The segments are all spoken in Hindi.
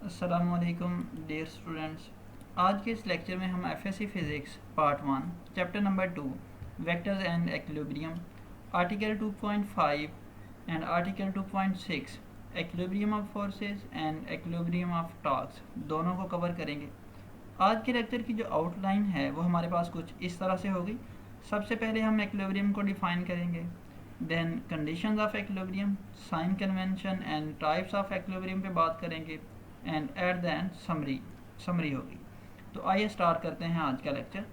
अस्सलामुअलैकुम डियर स्टूडेंट्स। आज के इस लेक्चर में हम FSc physics part 1 chapter number 2 vectors and equilibrium article 2.5 and article 2.6 equilibrium of forces and equilibrium of torques दोनों को कवर करेंगे। आज के लेक्चर की जो आउटलाइन है वो हमारे पास कुछ इस तरह से होगी। सबसे पहले हम एक्विलिब्रियम को डिफाइन करेंगे, then conditions of equilibrium, sign convention and types of equilibrium पे बात करेंगे and at the end summary होगी। तो आइए स्टार्ट करते हैं आज का लेक्चर।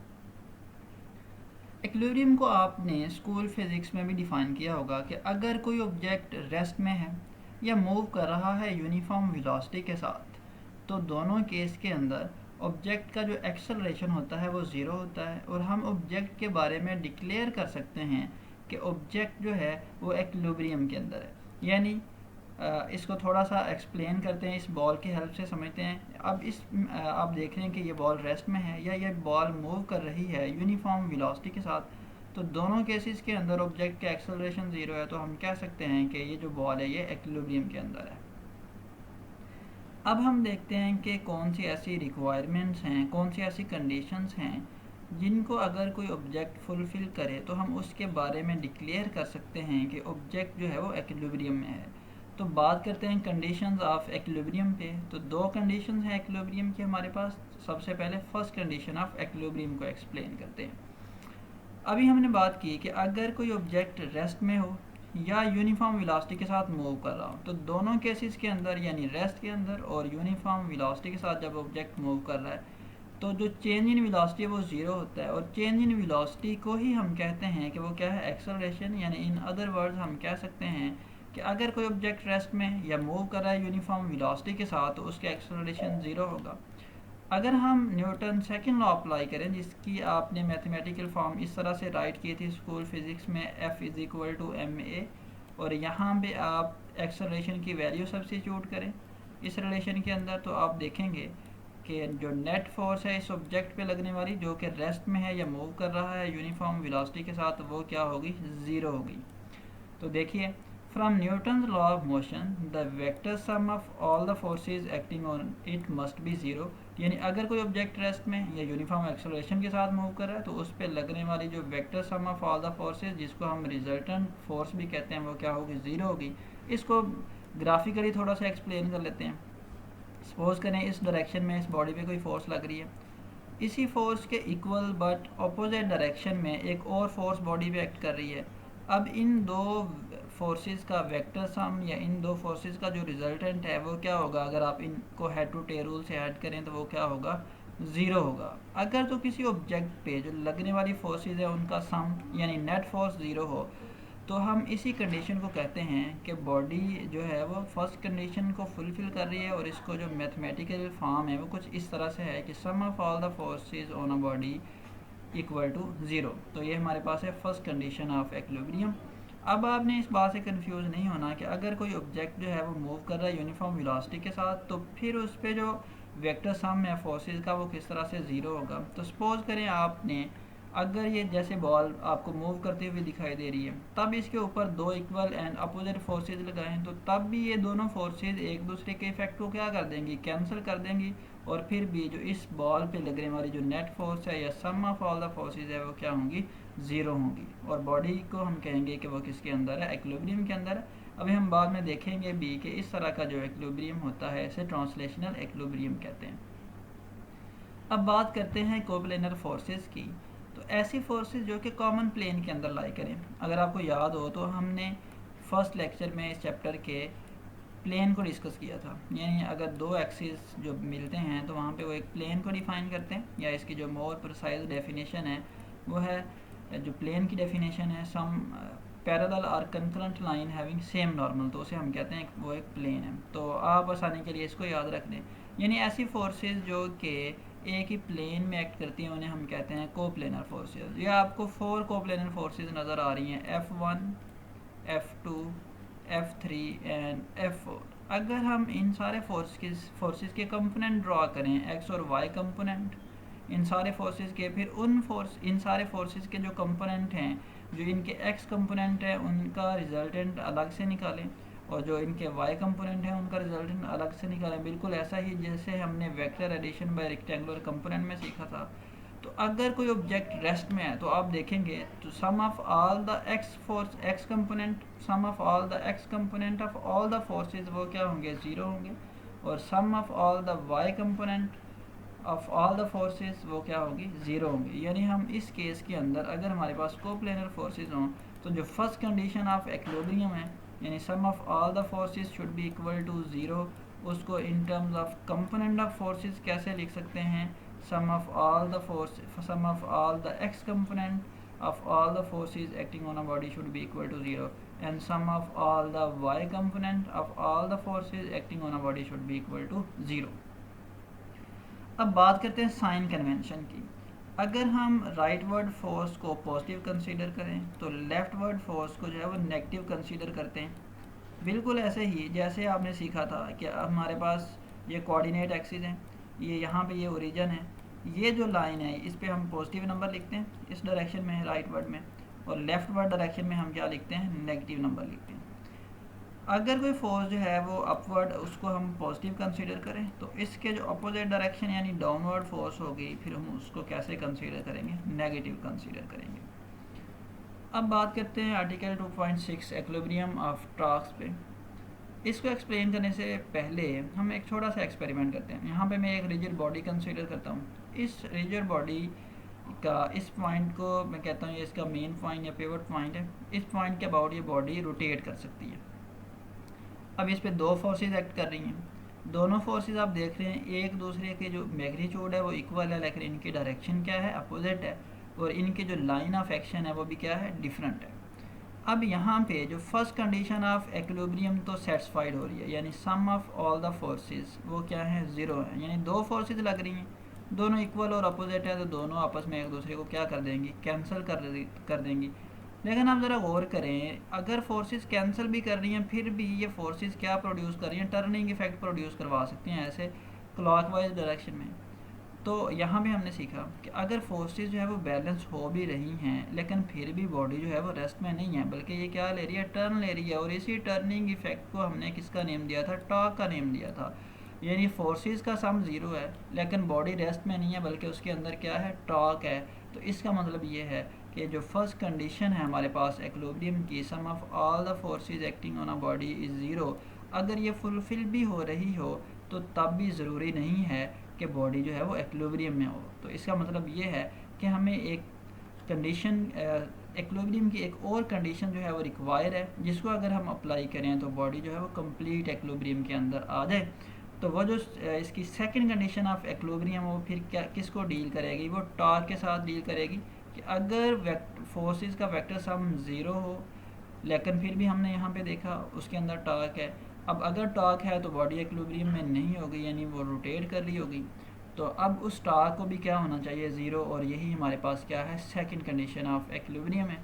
एक्विलिब्रियम को आपने स्कूल फिज़िक्स में भी डिफ़ाइन किया होगा कि अगर कोई ऑब्जेक्ट रेस्ट में है या मूव कर रहा है यूनिफॉर्म वेलोसिटी के साथ, तो दोनों केस के अंदर ऑब्जेक्ट का जो एक्सेलरेशन होता है वो ज़ीरो होता है और हम ऑब्जेक्ट के बारे में डिक्लेयर कर सकते हैं कि ऑब्जेक्ट जो है वो एक्विलिब्रियम के अंदर है। यानी इसको थोड़ा सा एक्सप्लेन करते हैं, इस बॉल की हेल्प से समझते हैं। अब आप देख रहे हैं कि ये बॉल रेस्ट में है या ये बॉल मूव कर रही है यूनिफॉर्म वेलोसिटी के साथ, तो दोनों केसेस के अंदर ऑब्जेक्ट का एक्सेलरेशन ज़ीरो है, तो हम कह सकते हैं कि ये जो बॉल है ये एक्विलिब्रियम के अंदर है। अब हम देखते हैं कि कौन सी ऐसी रिक्वायरमेंट्स हैं, कौन सी ऐसी कंडीशंस हैं जिनको अगर कोई ऑब्जेक्ट फुलफ़िल करे तो हम उसके बारे में डिक्लेयर कर सकते हैं कि ऑब्जेक्ट जो है वो एक्विलिब्रियम में है। तो बात करते हैं कंडीशंस ऑफ एक्विलिब्रियम पे। तो दो कंडीशंस हैं एक्विलिब्रियम की हमारे पास। सबसे पहले फर्स्ट कंडीशन ऑफ एक्विलिब्रियम को एक्सप्लेन करते हैं। अभी हमने बात की कि अगर कोई ऑब्जेक्ट रेस्ट में हो या यूनिफॉर्म वेलोसिटी के साथ मूव कर रहा हो, तो दोनों केसेस के अंदर यानी रेस्ट के अंदर और यूनिफॉर्म वेलोसिटी के साथ जब ऑब्जेक्ट मूव कर रहा है तो जो चेंज इन वेलोसिटी है वो ज़ीरो होता है, और चेंज इन वेलोसिटी को ही हम कहते हैं कि वो क्या है, एक्सेलरेशन। यानी इन अदर वर्ड्स हम कह सकते हैं कि अगर कोई ऑब्जेक्ट रेस्ट में या मूव कर रहा है यूनिफॉर्म वेलोसिटी के साथ तो उसका एक्सेलरेशन ज़ीरो होगा। अगर हम न्यूटन सेकंड लॉ अप्लाई करें, जिसकी आपने मैथमेटिकल फॉर्म इस तरह से राइट की थी स्कूल फिज़िक्स में, F is equal to ma, और यहाँ पे आप एक्सेलरेशन की वैल्यू सब्स्टिट्यूट करें इस रिलेशन के अंदर, तो आप देखेंगे कि जो नेट फोर्स है इस ऑब्जेक्ट पे लगने वाली, जो कि रेस्ट में है या मूव कर रहा है यूनिफॉर्म वेलोसिटी के साथ, वो क्या होगी, ज़ीरो होगी। तो देखिए, from Newton's law of motion the vector sum of all the forces acting on it must be zero. यानी अगर कोई ऑब्जेक्ट रेस्ट में या यूनिफॉर्म एक्सेलरेशन के साथ मूव कर रहा है तो उस पर लगने वाली जो vector sum of all the forces, जिसको हम रिजल्टेंट फोर्स भी कहते हैं, वो क्या होगी, ज़ीरो होगी। इसको ग्राफिकली थोड़ा सा एक्सप्लेन कर लेते हैं। सपोज करें इस डायरेक्शन में इस बॉडी पे कोई फोर्स लग रही है, इसी फोर्स के इक्वल बट अपोजिट डायरेक्शन में एक और फोर्स बॉडी पे एक्ट कर रही है। अब इन दो फोर्सेस का वेक्टर सम या इन दो फोर्सेस का जो रिजल्टेंट है वो क्या होगा, अगर आप इनको हेड टू टेल रूल से ऐड करें तो वो क्या होगा, ज़ीरो होगा। अगर तो किसी ऑब्जेक्ट पे जो लगने वाली फोर्सेस है उनका सम यानी नेट फोर्स ज़ीरो हो, तो हम इसी कंडीशन को कहते हैं कि बॉडी जो है वो फर्स्ट कंडीशन को फुलफ़िल कर रही है, और इसको जो मैथमेटिकल फॉर्म है वो कुछ इस तरह से है कि sum of all the forces on a body equal to zero. तो ये हमारे पास है फर्स्ट कंडीशन ऑफ एक्विलिब्रियम। अब आपने इस बात से कंफ्यूज नहीं होना कि अगर कोई ऑब्जेक्ट जो है वो मूव कर रहा है यूनिफॉर्म वेलोसिटी के साथ, तो फिर उस पर जो वेक्टर सम है फोर्सेस का वो किस तरह से ज़ीरो होगा। तो सपोज़ करें आपने, अगर ये जैसे बॉल आपको मूव करते हुए दिखाई दे रही है, तब इसके ऊपर दो इक्वल एंड अपोजिट फोर्सेज लगाएं, तो तब भी ये दोनों फोर्सेज एक दूसरे के इफेक्ट को क्या कर देंगी, कैंसिल कर देंगी, और फिर भी जो इस बॉल पे लगने वाली जो नेट फोर्स है या सम ऑफ ऑल द फोर्सेज है वो क्या होंगी, ज़ीरो होंगी, और बॉडी को हम कहेंगे कि वो किसके अंदर है, एक्विलिब्रियम के अंदर है। अभी हम बाद में देखेंगे भी कि इस तरह का जो एक्विलिब्रियम होता है इसे ट्रांसलेशनल एक्विलिब्रियम कहते हैं। अब बात करते हैं कोप्लेनर फोर्सेस की। तो ऐसी फोर्सेस जो कि कॉमन प्लेन के अंदर लाई करें। अगर आपको याद हो तो हमने फर्स्ट लेक्चर में इस चैप्टर के प्लेन को डिस्कस किया था, यानी अगर दो एक्सिस जो मिलते हैं तो वहाँ पे वो एक प्लेन को डिफाइन करते हैं, या इसकी जो मोर प्रिसाइज डेफिनेशन है वो है, जो प्लेन की डेफिनेशन है, सम पैरेलल और concurrent line having same normal, तो उसे हम कहते हैं वो एक प्लेन है। तो आप आसानी के लिए इसको याद रख दें। यानी ऐसी फोर्सेस जो कि एक ही प्लेन में एक्ट करती हैं उन्हें हम कहते हैं कोप्लेनर फोर्सेस। ये आपको 4 कोप्लेनर फोर्सेस नज़र आ रही हैं, F1, F2, F3 and F4। अगर हम इन सारे फोर्सेस के कंपोनेंट ड्रॉ करें, एक्स और वाई कंपोनेंट इन सारे फोर्सेस के, फिर इन सारे फोर्सेस के जो कंपोनेंट हैं, जो इनके एक्स कंपोनेंट है उनका रिजल्टेंट अलग से निकालें, और जो इनके वाई कंपोनेंट है उनका रिजल्टेंट अलग से निकालें। बिल्कुल ऐसा ही जैसे हमने vector addition by rectangular component में सीखा था। तो अगर कोई ऑब्जेक्ट रेस्ट में है तो आप देखेंगे तो sum of all the x component, sum of all the x component of all the forces वो क्या होंगे, ज़ीरो होंगे। और sum of all the y component of all the forces वो क्या होगी, ज़ीरो होंगी। यानी हम इस केस के अंदर अगर हमारे पास कोप्लेनर फोर्सेस हों तो जो फर्स्ट कंडीशन ऑफ एक्विलिब्रियम है यानी sum of all the forces should be equal to zero, उसको in terms of component of forces कैसे लिख सकते हैं, sum of all the x component of all the forces acting on a body should be equal to 0 and sum of all the y component of all the forces acting on a body should be equal to 0। अब बात करते हैं साइन कन्वेंशन की। अगर हम राइट वर्ड फोर्स को पॉजिटिव कंसीडर करें तो लेफ्ट वर्ड फोर्स को जो है वो नेगेटिव कंसीडर करते हैं। बिल्कुल ऐसे ही जैसे आपने सीखा था कि हमारे पास ये कोऑर्डिनेट एक्सिस हैं, ये यहाँ पे ये ओरिजिन है, ये जो लाइन है इस पे हम पॉजिटिव नंबर लिखते हैं इस डायरेक्शन में है राइट वर्ड में, और लेफ्ट वर्ड डायरेक्शन में हम क्या लिखते हैं, नेगेटिव नंबर लिखते हैं। अगर कोई फोर्स जो है वो अपवर्ड उसको हम पॉजिटिव कंसीडर करें तो इसके जो अपोजिट डायरेक्शन यानी डाउनवर्ड फोर्स होगी फिर हम उसको कैसे कंसीडर करेंगे, नेगेटिव कंसीडर करेंगे। अब बात करते हैं आर्टिकल 2.6 एक्विलिब्रियम ऑफ टॉर्क्स पे। इसको एक्सप्लेन करने से पहले हम एक छोटा सा एक्सपेरिमेंट करते हैं। यहाँ पे मैं एक रिजिड बॉडी कंसीडर करता हूँ। इस रिजिड बॉडी का इस पॉइंट को मैं कहता हूँ ये इसका मेन पॉइंट या पिवट पॉइंट है। इस पॉइंट के अबाउट ये बॉडी रोटेट कर सकती है। अब इस पे दो फोर्सेस एक्ट कर रही हैं। दोनों फोर्सेस आप देख रहे हैं एक दूसरे के जो मैग्नीट्यूड है वो इक्वल है, लेकिन इनकी डायरेक्शन क्या है, अपोजिट है, और इनकी जो लाइन ऑफ एक्शन है वो भी क्या है, डिफरेंट है। अब यहाँ पे जो फर्स्ट कंडीशन ऑफ एक्विलिब्रियम तो सेटिस्फाइड हो रही है यानी sum of all the forces वो क्या है, ज़ीरो है। यानी दो फोर्सेस लग रही हैं, दोनों इक्वल और अपोजिट है, तो दोनों आपस में एक दूसरे को क्या कर देंगी, कैंसिल कर देंगी। लेकिन आप ज़रा गौर करें, अगर फोर्सेस कैंसिल भी कर रही हैं फिर भी ये फोर्सेस क्या प्रोड्यूस कर रही हैं, टर्निंग इफेक्ट प्रोड्यूस करवा सकती हैं ऐसे क्लॉकवाइज डायरेक्शन में। तो यहाँ भी हमने सीखा कि अगर फोर्सेस जो है वो बैलेंस हो भी रही हैं लेकिन फिर भी बॉडी जो है वो रेस्ट में नहीं है, बल्कि ये क्या ले रही है, टर्न ले रही है। और इसी टर्निंग इफेक्ट को हमने किसका नेम दिया था, टॉर्क का नेम दिया था। यानी फोर्सेस का सम ज़ीरो है लेकिन बॉडी रेस्ट में नहीं है बल्कि उसके अंदर क्या है, टॉर्क है। तो इसका मतलब ये है कि जो फर्स्ट कंडीशन है हमारे पास एक्विलिब्रियम की, sum of all the forces acting on a body is zero, अगर ये फुलफिल भी हो रही हो तो तब भी ज़रूरी नहीं है कि बॉडी जो है वो एक्विलिब्रियम में हो। तो इसका मतलब ये है कि हमें एक कंडीशन एक्विलिब्रियम की एक और कंडीशन जो है वो रिक्वायर है, जिसको अगर हम अप्लाई करें तो बॉडी जो है वो कंप्लीट एक्विलिब्रियम के अंदर आ जाए। तो वो जो इसकी सेकंड कंडीशन ऑफ एक्विलिब्रियम वो फिर क्या किसको डील करेगी, वो टॉर्क के साथ डील करेगी कि अगर फोर्सेस का वेक्टर सम ज़ीरो हो लेकिन फिर भी हमने यहाँ पे देखा उसके अंदर टॉर्क है। अब अगर टॉर्क है तो बॉडी एक्विलिब्रियम में नहीं होगी यानी वो रोटेट कर रही होगी। तो अब उस टॉर्क को भी क्या होना चाहिए, ज़ीरो, और यही हमारे पास क्या है, सेकंड कंडीशन ऑफ एक्विलिब्रियम है।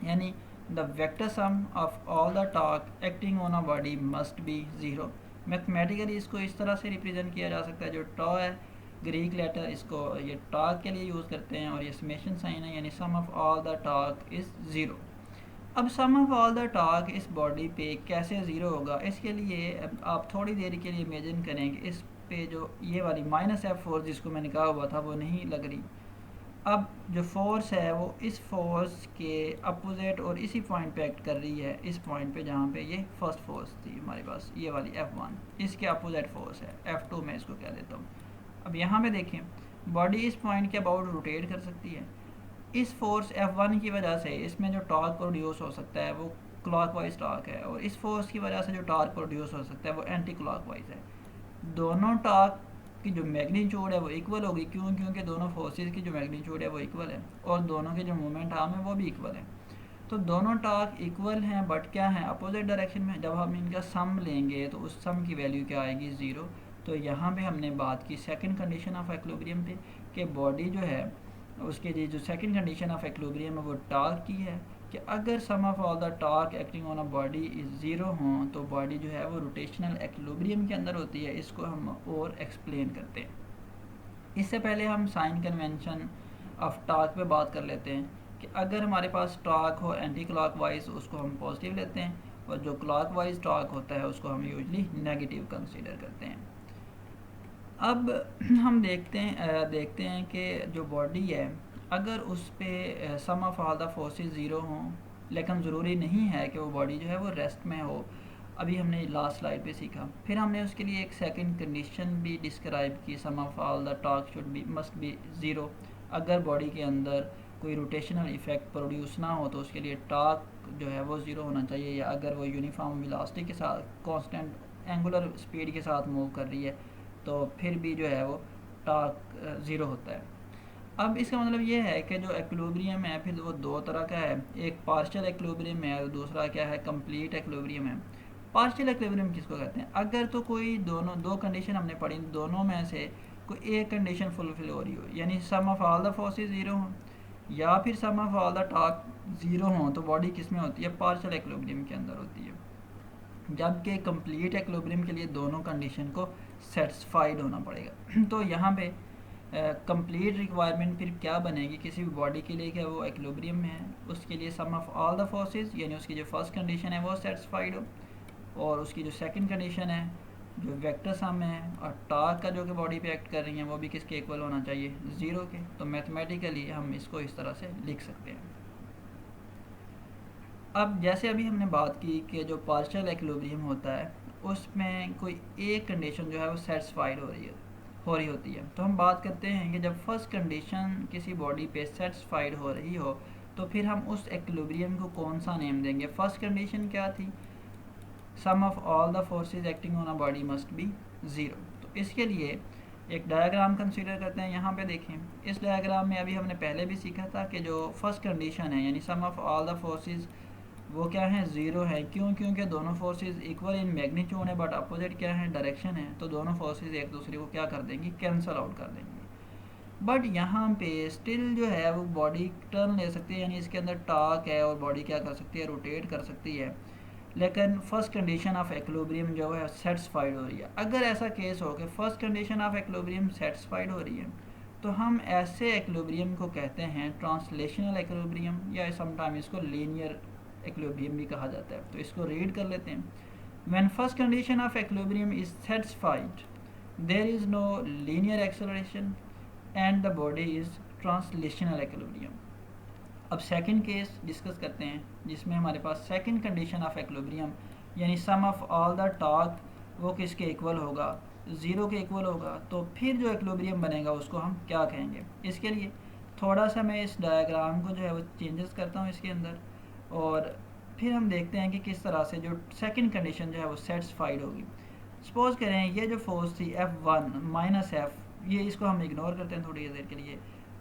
यानी the vector sum of all the torque acting on a body must be zero. Mathematically इसको इस तरह से रिप्रेजेंट किया जा सकता है, जो टॉ है ग्रीक लेटर इसको ये टॉर्क के लिए यूज़ करते हैं और ये समेशन साइन है यानी sum of all the torque is zero. अब sum of all the torque इस बॉडी पे कैसे ज़ीरो होगा, इसके लिए आप थोड़ी देर के लिए इमेजिन करें कि इस पे जो ये वाली -F फोर्स जिसको मैंने कहा हुआ था वो नहीं लग रही। अब जो फोर्स है वो इस फोर्स के अपोजिट और इसी पॉइंट पे एक्ट कर रही है, इस पॉइंट पे जहाँ पे ये फर्स्ट फोर्स थी हमारे पास, ये वाली F1, इसके अपोजिट फोर्स है F2 में इसको कह देता हूँ। अब यहाँ पे देखें बॉडी इस पॉइंट के अबाउट रोटेट कर सकती है। इस फोर्स F1 की वजह से इसमें जो टॉर्क प्रोड्यूस हो सकता है वो क्लॉकवाइज टॉर्क है, और इस फोर्स की वजह से जो टॉर्क प्रोड्यूस हो सकता है वो एंटी क्लॉकवाइज है। दोनों टॉर्क की जो मैग्नीट्यूड है वो इक्वल होगी, क्योंकि दोनों फोर्सेस की जो मैग्नीट्यूड है वो इक्वल है और दोनों के जो मोमेंट आर्म है वो भी इक्वल है। तो दोनों टॉर्क इक्वल हैं बट क्या है, अपोजिट डायरेक्शन में। जब हम इनका सम लेंगे तो उस सम की वैल्यू क्या आएगी, ज़ीरो। तो यहाँ पे हमने बात की सेकंड कंडीशन ऑफ एक्विलिब्रियम पे कि बॉडी जो है उसके लिए जो सेकंड कंडीशन ऑफ एक्विलिब्रियम है वो टॉर्क की है कि अगर sum of all the torque acting on a body is zero हों तो बॉडी जो है वो रोटेशनल एक्विलिब्रियम के अंदर होती है। इसको हम और एक्सप्लेन करते हैं। इससे पहले हम साइन कन्वेंशन ऑफ टॉर्क पे बात कर लेते हैं कि अगर हमारे पास टॉर्क हो एंटी क्लॉकवाइज उसको हम पॉजिटिव लेते हैं, और जो क्लॉकवाइज टॉर्क होता है उसको हम यूजली नेगेटिव कंसीडर करते हैं। अब हम देखते हैं कि जो बॉडी है अगर उस पे sum of all the forces zero हों, लेकिन ज़रूरी नहीं है कि वो बॉडी जो है वो रेस्ट में हो। अभी हमने लास्ट स्लाइड पे सीखा। फिर हमने उसके लिए एक सेकंड कंडीशन भी डिस्क्राइब की, sum of all the torque should be must be zero. अगर बॉडी के अंदर कोई रोटेशनल इफ़ेक्ट प्रोड्यूस ना हो तो उसके लिए टॉर्क जो है वो ज़ीरो होना चाहिए, या अगर वो यूनिफॉर्म वेलोसिटी के साथ कांस्टेंट एंगुलर स्पीड के साथ मूव कर रही है तो फिर भी जो है वो टॉर्क ज़ीरो होता है। अब इसका मतलब ये है कि जो एक्विलिब्रियम है फिर वो दो तरह का है, एक पार्शियल एक्विलिब्रियम है और दूसरा क्या है, कंप्लीट एक्विलिब्रियम है। पार्शियल एक्विलिब्रियम किसको कहते हैं? अगर तो कोई दो कंडीशन हमने पढ़ी, दोनों में से कोई एक कंडीशन फुलफिल हो रही हो, यानी sum of all the forces zero हों या फिर sum of all the torque zero हों, तो बॉडी किस में होती है? पार्शियल एक्विलिब्रियम के अंदर होती है। जबकि कंप्लीट एक्विलिब्रियम के लिए दोनों कंडीशन को सेटिस्फाइड होना पड़ेगा। तो यहाँ पे कंप्लीट रिक्वायरमेंट फिर क्या बनेगी किसी भी बॉडी के लिए? क्या वो एक्विलिब्रियम में है, उसके लिए सम ऑफ ऑल द फोर्सेस, यानी उसकी जो फर्स्ट कंडीशन है वो सेटिस्फाइड हो, और उसकी जो सेकंड कंडीशन है जो वेक्टर सम है और टॉर्क का जो कि बॉडी पे एक्ट कर रही है वो भी किसके इक्वल होना चाहिए? ज़ीरो के। तो मैथमेटिकली हम इसको इस तरह से लिख सकते हैं। अब जैसे अभी हमने बात की कि जो पार्शियल एक्विलिब्रियम होता है उसमें कोई एक कंडीशन जो है वो सेटिस्फाइड हो रही होती है। तो हम बात करते हैं कि जब फर्स्ट कंडीशन किसी बॉडी पे सेटिस्फाइड हो रही हो तो फिर हम उस एक्विलिब्रियम को कौन सा नेम देंगे? फर्स्ट कंडीशन क्या थी? Sum of all the forces acting on a body must be zero. तो इसके लिए एक डायग्राम कंसीडर करते हैं। यहाँ पे देखें, इस डायग्राम में अभी हमने पहले भी सीखा था कि जो फर्स्ट कंडीशन है यानी sum of all the forces वो क्या है? ज़ीरो है। क्यों? क्योंकि दोनों फोर्सेस इक्वल इन मैग्नीट्यूड है बट अपोजिट क्या है? डायरेक्शन है। तो दोनों फोर्सेस एक दूसरे को क्या कर देंगी? कैंसल आउट कर देंगी। बट यहाँ पे स्टिल जो है वो बॉडी टर्न ले सकती है, यानी इसके अंदर टॉर्क है और बॉडी क्या कर सकती है? रोटेट कर सकती है। लेकिन फर्स्ट कंडीशन ऑफ एक्विलिब्रियम जो है सेटिस्फाइड हो रही है। अगर ऐसा केस हो कि first condition of equilibrium satisfied हो रही है तो हम ऐसे एक्विलिब्रियम को कहते हैं ट्रांसलेशनल एक्विलिब्रियम, या समटाइम इसको लीनियर एक्विलिब्रियम भी कहा जाता है। तो इसको रीड कर लेते हैं। When first condition of equilibrium is satisfied there is no linear acceleration and the body is translational equilibrium. अब सेकंड केस डिस्कस करते हैं जिसमें हमारे पास सेकंड कंडीशन ऑफ एक्विलिब्रियम यानी sum of all the torque वो किसके इक्वल होगा? ज़ीरो के इक्वल होगा। तो फिर जो एक्विलिब्रियम बनेगा उसको हम क्या कहेंगे? इसके लिए थोड़ा सा मैं इस डायग्राम को जो है वो चेंजेस करता हूँ इसके अंदर, और फिर हम देखते हैं कि किस तरह से जो सेकंड कंडीशन जो है वो सेटिस्फाइड होगी। सपोज करें ये जो फोर्स थी F1 माइनस एफ, ये इसको हम इग्नोर करते हैं थोड़ी देर के लिए,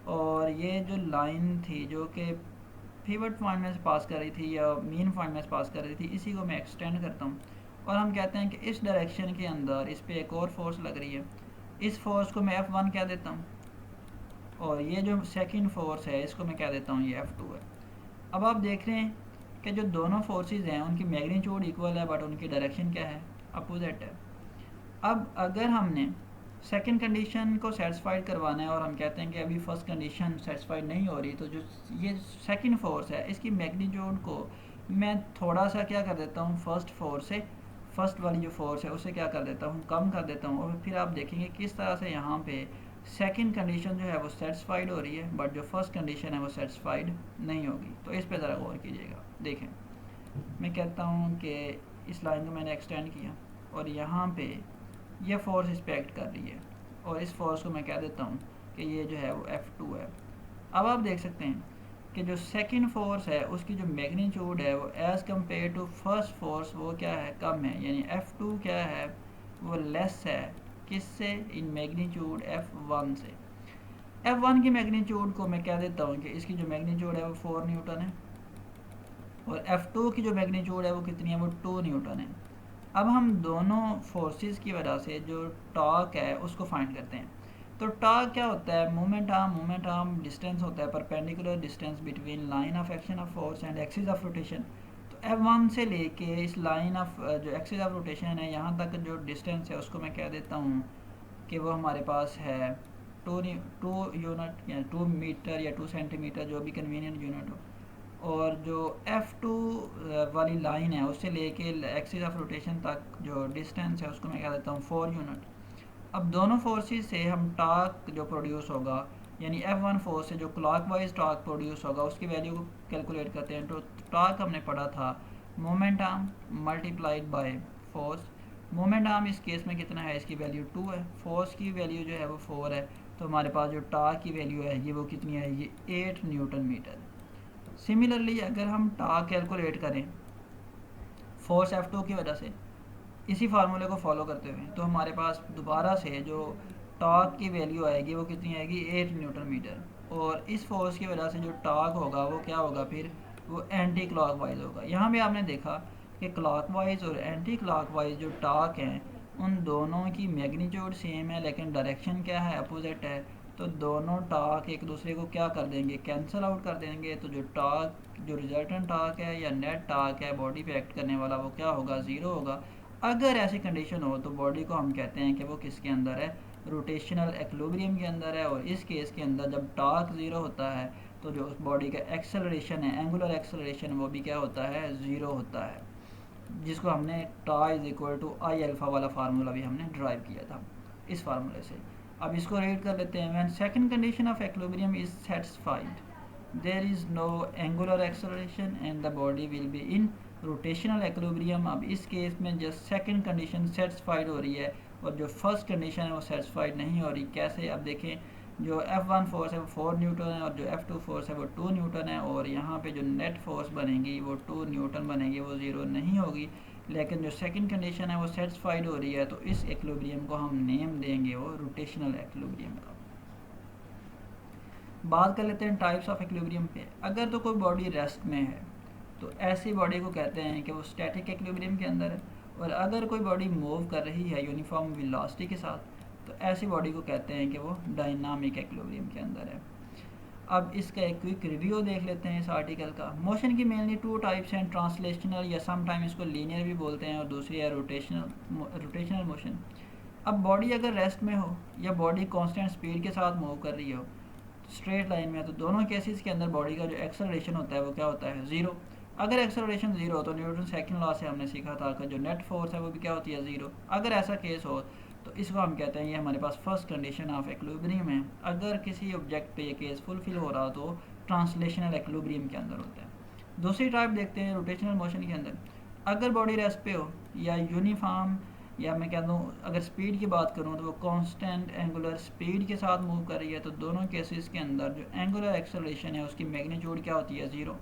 और ये जो लाइन थी जो कि पिवट पॉइंट में से पास कर रही थी या मीन पॉइंट में से पास कर रही थी, इसी को मैं एक्सटेंड करता हूँ और हम कहते हैं कि इस डायरेक्शन के अंदर इस पर एक और फोर्स लग रही है। इस फोर्स को मैं F1 कह देता हूँ, और ये जो सेकंड फोर्स है इसको मैं कह देता हूँ ये F2 है। अब आप देख रहे हैं कि जो दोनों फोर्सेस हैं उनकी मैग्नीट्यूड इक्वल है बट उनकी डायरेक्शन क्या है? अपोजिट है। अब अगर हमने सेकंड कंडीशन को सेटिस्फाइड करवाना है और हम कहते हैं कि अभी फर्स्ट कंडीशन सेटिस्फाइड नहीं हो रही, तो जो ये सेकंड फोर्स है इसकी मैग्नीट्यूड को मैं थोड़ा सा क्या कर देता हूँ? फर्स्ट वाली जो फोर्स है उसे क्या कर देता हूँ? कम कर देता हूँ। और फिर आप देखेंगे किस तरह से यहाँ पे सेकंड कंडीशन जो है वो सेटिस्फाइड हो रही है बट जो फर्स्ट कंडीशन है वो सेटिस्फाइड नहीं होगी। तो इस पे ज़रा गौर कीजिएगा। देखें, मैं कहता हूँ कि इस लाइन को मैंने एक्सटेंड किया और यहाँ पे ये फोर्स इस पे एक्ट कर रही है, और इस फोर्स को मैं कह देता हूँ कि ये जो है वो F2 है। अब आप देख सकते हैं कि जो सेकंड फोर्स है उसकी जो मैग्नीट्यूड है वो as compare to first force वो क्या है? कम है। यानी F2 क्या है? वो लेस है। किससे? इन मैग्नीट्यूड F1 से। F1 की मैग्नीट्यूड को मैं कह देता हूँ कि इसकी जो मैग्नीट्यूड है वो 4 न्यूटन है, और F2 की जो मैग्नीट्यूड है वो कितनी है? वो 2 न्यूटन है। अब हम दोनों फोर्सेस की वजह से जो टॉर्क है उसको फाइंड करते हैं। तो टॉर्क क्या होता है? मोमेंट आर्म डिस्टेंस होता है, perpendicular distance between line of action of force and axis of rotation. तो F1 से लेके इस लाइन ऑफ जो एक्सिस ऑफ रोटेशन है यहाँ तक जो डिस्टेंस है उसको मैं कह देता हूँ कि वो हमारे पास है 2 यूनिट या 2 मीटर या 2 सेंटीमीटर, जो भी कन्वीनियंट यूनिट हो। और जो F2 वाली लाइन है उससे लेके एक्सिस ऑफ रोटेशन तक जो डिस्टेंस है उसको मैं कह देता हूँ 4 यूनिट। अब दोनों फोर्सेस से हम टार्क जो प्रोड्यूस होगा यानी F1 फोर्स से जो क्लॉकवाइज टार्क प्रोड्यूस होगा उसकी वैल्यू को कैलकुलेट करते हैं। तो टार्क हमने पढ़ा था moment arm multiplied by force. Moment arm इस केस में कितना है, इसकी वैल्यू 2 है, फोर्स की वैल्यू जो है वो 4 है, तो हमारे पास जो टार्क की वैल्यू है ये वो कितनी है, ये 8 न्यूटन मीटर। सिमिलरली अगर हम टार्क कैलकुलेट करें फोर्स F2 की वजह से इसी फार्मूले को फॉलो करते हुए, तो हमारे पास दोबारा से जो टॉर्क की वैल्यू आएगी वो कितनी आएगी, 8 न्यूटन मीटर। और इस फोर्स की वजह से जो टॉर्क होगा वो क्या होगा, फिर वो एंटी क्लॉकवाइज होगा। यहाँ भी आपने देखा कि क्लॉकवाइज और एंटी क्लॉकवाइज जो टॉर्क हैं उन दोनों की मैग्नीट्यूड सेम है लेकिन डायरेक्शन क्या है, अपोजिट है। तो दोनों टॉर्क एक दूसरे को क्या कर देंगे, कैंसिल आउट कर देंगे। तो जो टॉर्क जो रिजल्टेंट टॉर्क है या नेट टॉर्क है बॉडी पे एक्ट करने वाला वो क्या होगा, ज़ीरो होगा। अगर ऐसी कंडीशन हो तो बॉडी को हम कहते हैं कि वो किसके अंदर है, रोटेशनल एक्विलिब्रियम के अंदर है। और इस केस के अंदर जब टॉर्क ज़ीरो होता है तो जो उस बॉडी का एक्सेलरेशन है, एंगुलर एक्सेलरेशन, वो भी क्या होता है, ज़ीरो होता है, जिसको हमने tau is equal to I alpha वाला फार्मूला भी हमने ड्राइव किया था इस फार्मूले से। अब इसको रीड कर लेते हैं। When second condition of equilibrium is satisfied there is no angular acceleration and the body will be in rotational equilibrium. अब इस केस में जस्ट सेकंड कंडीशन सेटिस्फाइड हो रही है और जो फर्स्ट कंडीशन है वो सेटिस्फाइड नहीं हो रही। कैसे, अब देखें, जो F1 फोर्स है वो 4 न्यूटन है और जो F2 फोर्स है वो 2 न्यूटन है, और यहाँ पे जो नेट फोर्स बनेगी वो 2 न्यूटन बनेगी, वो ज़ीरो नहीं होगी। लेकिन जो सेकंड कंडीशन है वो सेटिस्फाइड हो रही है, तो इस एक्विलिब्रियम को हम नेम देंगे वो रोटेशनल एक्विलिब्रियम का। बात कर लेते हैं टाइप्स ऑफ एक्विलिब्रियम पे। अगर तो कोई बॉडी रेस्ट में है तो ऐसी बॉडी को कहते हैं कि वो स्टैटिक एक्विलिब्रियम के अंदर है। और अगर कोई बॉडी मूव कर रही है यूनिफॉर्म वेलोसिटी के साथ तो ऐसी बॉडी को कहते हैं कि वो डायनामिक एक्विलिब्रियम के अंदर है। अब इसका एक क्विक रिव्यू देख लेते हैं इस आर्टिकल का। मोशन की मेनली 2 टाइप्स हैं, ट्रांसलेशनल या सम टाइम इसको लीनियर भी बोलते हैं, और दूसरी है रोटेशनल मोशन। अब बॉडी अगर रेस्ट में हो या बॉडी कांस्टेंट स्पीड के साथ मूव कर रही हो स्ट्रेट लाइन में, तो दोनों केसेस के अंदर बॉडी का जो एक्सेलरेशन होता है वो क्या होता है, ज़ीरो। अगर एक्सेलरेशन ज़ीरो हो तो न्यूटन सेकंड लॉ से हमने सीखा था कि जो नेट फोर्स है वो भी क्या होती है, ज़ीरो। अगर ऐसा केस हो तो इसको हम कहते हैं ये हमारे पास फर्स्ट कंडीशन ऑफ एक्विलिब्रियम है। अगर किसी ऑब्जेक्ट पे ये केस फुलफिल हो रहा तो ट्रांसलेशनल एक्विलिब्रियम के अंदर होता है। दूसरी टाइप देखते हैं रोटेशनल मोशन के अंदर। अगर बॉडी रेस्ट पे हो या यूनिफॉर्म, या मैं कहता हूँ अगर स्पीड की बात करूँ तो वो कांस्टेंट एंगुलर स्पीड के साथ मूव कर रही है, तो दोनों केसेस के अंदर जो एंगुलर एक्सेलरेशन है उसकी मैग्नीट्यूड क्या होती है, ज़ीरो।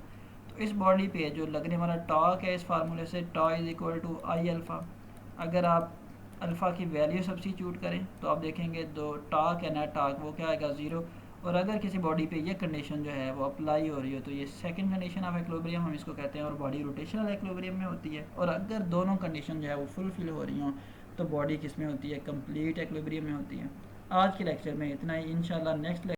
तो इस बॉडी पे जो लगने वाला टॉर्क है इस फार्मूले से tau is equal to I alpha. अगर आप अल्फ़ा की वैल्यू सब्स्टिट्यूट करें तो आप देखेंगे दो टार्क है नेट टार्क वो क्या आएगा, ज़ीरो। और अगर किसी बॉडी पे ये कंडीशन जो है वो अप्लाई हो रही है तो ये सेकंड कंडीशन ऑफ एक्विलिब्रियम हम इसको कहते हैं, और बॉडी रोटेशनल एक्विलिब्रियम में होती है। और अगर दोनों कंडीशन जो है वो फुलफिल हो रही हों तो बॉडी किस में होती है, कंप्लीट एक्विलिब्रियम में होती है। आज के लेक्चर में इतना ही, इंशाल्लाह नेक्स्ट